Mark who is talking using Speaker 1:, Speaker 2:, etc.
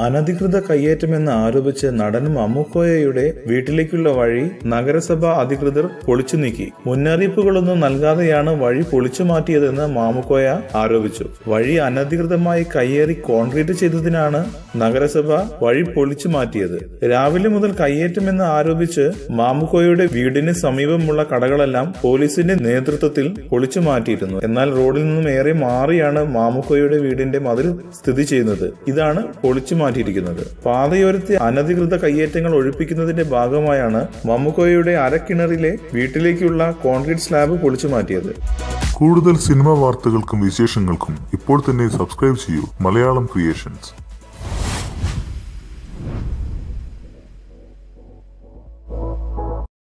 Speaker 1: അനധികൃത കയ്യേറ്റമെന്ന് ആരോപിച്ച് നടൻ മമ്മൂക്കോയയുടെ വീട്ടിലേക്കുള്ള വഴി നഗരസഭ അധികൃതർ പൊളിച്ചു നീക്കി. മുന്നറിയിപ്പുകളൊന്നും നൽകാതെയാണ് വഴി പൊളിച്ചു മാറ്റിയതെന്ന് മാമുക്കോയ ആരോപിച്ചു. വഴി അനധികൃതമായി കയ്യേറി കോൺക്രീറ്റ് ചെയ്തതിനാണ് നഗരസഭ വഴി പൊളിച്ചു മാറ്റിയത്. രാവിലെ മുതൽ കയ്യേറ്റമെന്ന് ആരോപിച്ച് മാമുക്കോയുടെ വീടിന് സമീപമുള്ള കടകളെല്ലാം പോലീസിന്റെ നേതൃത്വത്തിൽ പൊളിച്ചു മാറ്റിയിരുന്നു. എന്നാൽ റോഡിൽ നിന്നും ഏറെ മാറിയാണ് മാമുക്കോയുടെ വീടിന്റെ മതിൽ സ്ഥിതി ചെയ്യുന്നത്. ഇതാണ് പൊളിച്ചു മാറ്റിയിരിക്കുന്നത്. പാതയോരത്തെ അനധികൃത കയ്യേറ്റങ്ങൾ ഒഴിപ്പിക്കുന്നതിന്റെ ഭാഗമായാണ് മമ്മൂക്കോയുടെ അരക്കിണറിലെ വീട്ടിലേക്കുള്ള കോൺക്രീറ്റ് സ്ലാബ് പൊളിച്ചു മാറ്റിയത്.
Speaker 2: കൂടുതൽ സിനിമാ വാർത്തകൾക്കും വിശേഷങ്ങൾക്കും ഇപ്പോൾ തന്നെ സബ്സ്ക്രൈബ് ചെയ്യൂ മലയാളം ക്രിയേഷൻസ്.